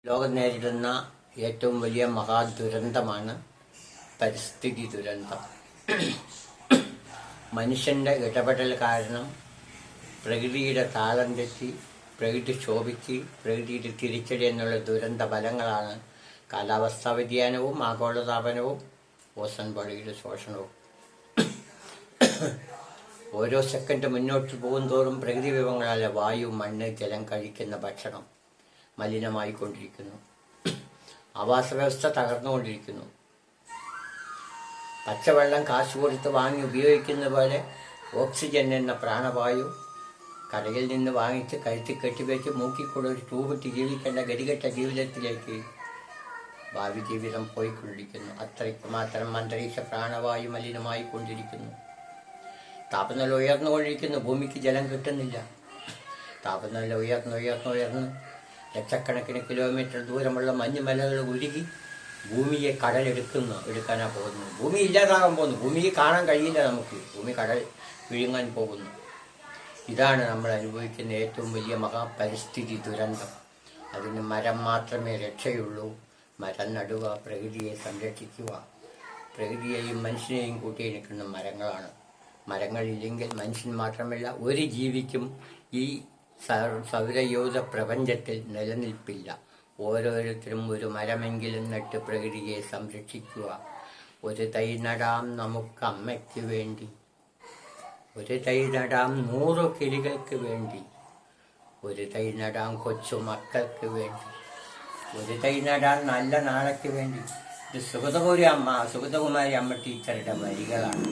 ലോകം നേരിടുന്ന ഏറ്റവും വലിയ മഹാദുരന്തമാണ് പരിസ്ഥിതി ദുരന്തം. മനുഷ്യൻ്റെ ഇടപെടൽ കാരണം പ്രകൃതിയുടെ താളം തെറ്റി, പ്രകൃതി ക്ഷോഭിച്ച്, പ്രകൃതിയുടെ തിരിച്ചടി എന്നുള്ള ദുരന്ത ഫലങ്ങളാണ് കാലാവസ്ഥാ വ്യതിയാനവും ആഗോളതാപനവും ഓസോൺ പാളിയുടെ ശോഷണവും. ഓരോ സെക്കൻഡ് മുന്നോട്ട് പോകുന്തോറും പ്രകൃതി വിഭവങ്ങളായ വായു, മണ്ണ്, ജലം, കഴിക്കുന്ന ഭക്ഷണം മലിനമായിക്കൊണ്ടിരിക്കുന്നു. ആവാസ വ്യവസ്ഥ തകർന്നുകൊണ്ടിരിക്കുന്നു. പച്ചവെള്ളം കാശ് കൊടുത്ത് വാങ്ങി ഉപയോഗിക്കുന്ന പോലെ ഓക്സിജൻ എന്ന പ്രാണവായു കടയിൽ നിന്ന് വാങ്ങിച്ച് കഴുത്തി കെട്ടിവെച്ച് മൂക്കിക്കൂടെ ഒരു ട്യൂബിട്ട് ജീവിക്കേണ്ട ഗതികെട്ട ജീവിതത്തിലേക്ക് ഭാവി ജീവിതം പോയിക്കൊണ്ടിരിക്കുന്നു. അത്രയ്ക്ക് മാത്രം അന്തരീക്ഷ പ്രാണവായു മലിനമായിക്കൊണ്ടിരിക്കുന്നു. താപനില ഉയർന്നുകൊണ്ടിരിക്കുന്നു. ഭൂമിക്ക് ജലം കിട്ടുന്നില്ല. താപനില ഉയർന്ന് ലക്ഷക്കണക്കിന് കിലോമീറ്റർ ദൂരമുള്ള മഞ്ഞുമലകൾ ഉരുകി ഭൂമിയെ എടുക്കാനാണ് പോകുന്നത്. ഭൂമി ഇല്ലാതാകാൻ പോകുന്നു. ഭൂമിയെ കാണാൻ കഴിയില്ല നമുക്ക്. ഭൂമി കടൽ വിഴുങ്ങാൻ പോകുന്നു. ഇതാണ് നമ്മൾ അനുഭവിക്കുന്ന ഏറ്റവും വലിയ മഹാപരിസ്ഥിതി ദുരന്തം. അതിന് മരം മാത്രമേ രക്ഷയുള്ളൂ. മരം നടുക, പ്രകൃതിയെ സംരക്ഷിക്കുക. പ്രകൃതിയെയും മനുഷ്യനെയും കൂട്ടിയെടുക്കുന്ന മരങ്ങളാണ്. മരങ്ങളില്ലെങ്കിൽ മനുഷ്യൻ മാത്രമല്ല ഒരു ജീവിക്കും ഈ സൗരയൂഥ പ്രപഞ്ചത്തിൽ നിലനിൽപ്പില്ല. ഓരോരുത്തരും ഒരു മരമെങ്കിലും നട്ട് പ്രകൃതിയെ സംരക്ഷിക്കുക. ഒരു തൈ നടാം നമുക്ക് അമ്മയ്ക്ക് വേണ്ടി, ഒരു തൈ നടാം 100 കിളികൾക്ക് വേണ്ടി, ഒരു തൈ നടാം കൊച്ചു മക്കൾക്ക് വേണ്ടി, ഒരു തൈ നടാൻ നല്ല നാളേക്ക് വേണ്ടി. ഇത് സുഗതകുമാരി അമ്മ ടീച്ചറുടെ വരികളാണ്.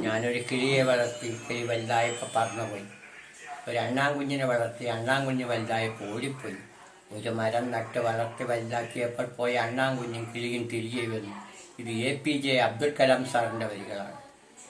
ഞാനൊരു കിളിയെ വളർത്തി, കിളി വലുതായപ്പോൾ പറന്നുപോയി. ഒരു അണ്ണാൻകുഞ്ഞിനെ വളർത്തി, അണ്ണാൻകുഞ്ഞ് വലുതായപ്പോൾ ഓടിപ്പോയി. ഒരു മരം നട്ട് വളർത്തി വലുതാക്കിയപ്പോൾ പോയി അണ്ണാൻകുഞ്ഞും കിളിയും തിരികെ വന്നു. ഇത് APJ അബ്ദുൽ കലാം സാറിൻ്റെ വരികളാണ്.